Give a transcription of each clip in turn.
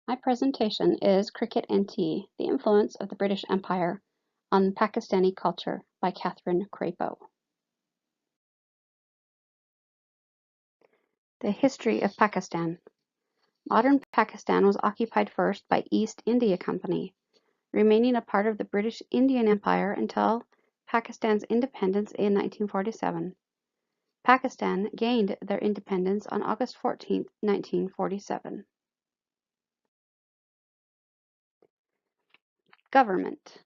My presentation is Cricket and Tea, the Influence of the British Empire on Pakistani Culture by Catherine Crapo. The History of Pakistan. Modern Pakistan was occupied first by East India Company, remaining a part of the British Indian Empire until Pakistan's independence in 1947. Pakistan gained their independence on August 14, 1947. Government.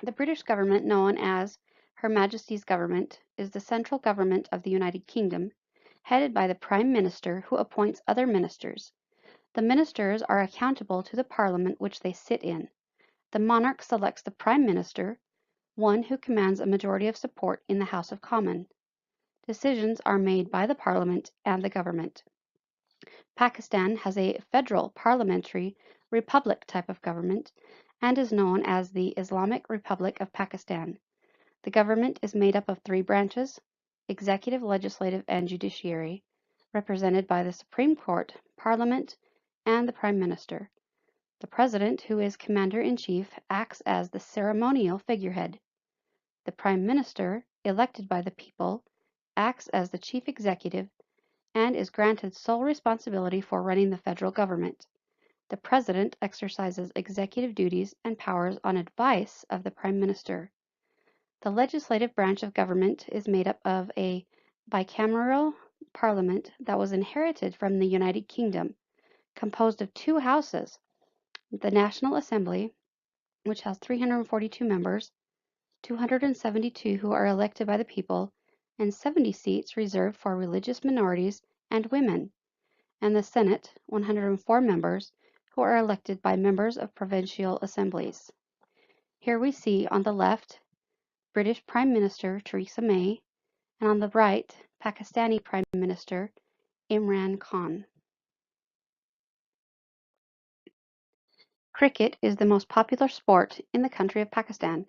The British government, known as Her Majesty's Government, is the central government of the United Kingdom, headed by the Prime Minister, who appoints other ministers. The ministers are accountable to the Parliament which they sit in. The monarch selects the Prime Minister, one who commands a majority of support in the House of Commons. Decisions are made by the Parliament and the government. Pakistan has a federal parliamentary republic type of government and is known as the Islamic Republic of Pakistan. The government is made up of three branches: executive, legislative, and judiciary, represented by the Supreme Court, Parliament, and the Prime Minister. The President, who is Commander-in-Chief, acts as the ceremonial figurehead. The Prime Minister, elected by the people, acts as the Chief Executive and is granted sole responsibility for running the federal government. The President exercises executive duties and powers on advice of the Prime Minister. The legislative branch of government is made up of a bicameral parliament that was inherited from the United Kingdom, composed of two houses: the National Assembly, which has 342 members, 272 who are elected by the people, and 70 seats reserved for religious minorities and women, and the Senate, 104 members, who are elected by members of provincial assemblies. Here we see on the left British Prime Minister Theresa May, and on the right Pakistani Prime Minister Imran Khan. Cricket is the most popular sport in the country of Pakistan.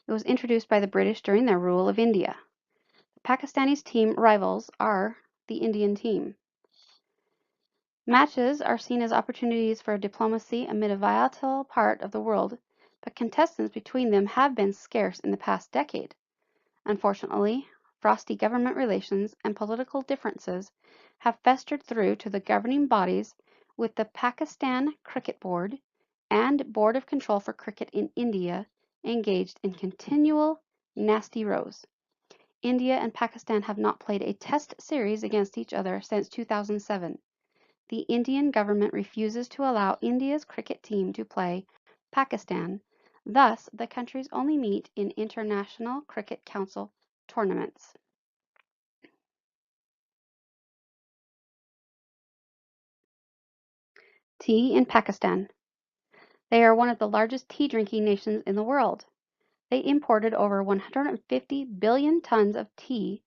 It was introduced by the British during their rule of India. The Pakistani's team rivals are the Indian team. Matches are seen as opportunities for diplomacy amid a volatile part of the world, but contestants between them have been scarce in the past decade. Unfortunately, frosty government relations and political differences have festered through to the governing bodies, with the Pakistan Cricket Board and Board of Control for Cricket in India engaged in continual nasty rows. India and Pakistan have not played a test series against each other since 2007. The Indian government refuses to allow India's cricket team to play Pakistan. Thus, the countries only meet in International Cricket Council tournaments. Tea in Pakistan. They are one of the largest tea-drinking nations in the world. They imported over 150 billion tons of tea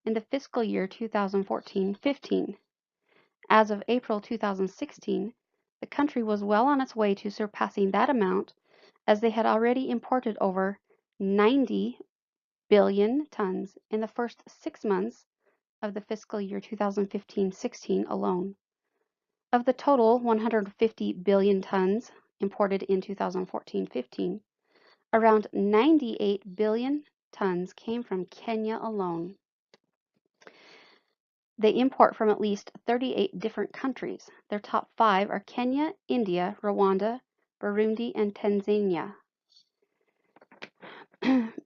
in the fiscal year 2014-15. As of April 2016, the country was well on its way to surpassing that amount, as they had already imported over 90 billion tons in the first 6 months of the fiscal year 2015-16 alone. Of the total 150 billion tons imported in 2014-15, around 98 billion tons came from Kenya alone. They import from at least 38 different countries. Their top 5 are Kenya, India, Rwanda, Burundi, and Tanzania.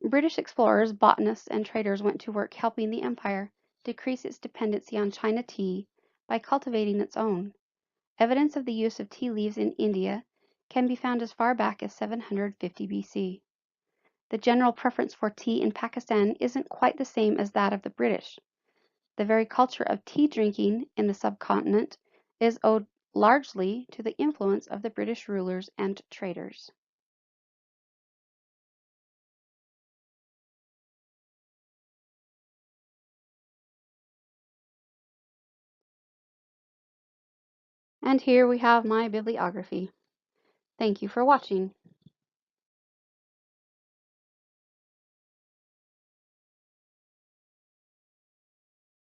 British explorers, botanists, and traders went to work helping the empire decrease its dependency on China tea by cultivating its own. Evidence of the use of tea leaves in India can be found as far back as 750 BC. The general preference for tea in Pakistan isn't quite the same as that of the British. The very culture of tea drinking in the subcontinent is owed largely to the influence of the British rulers and traders. And here we have my bibliography. Thank you for watching.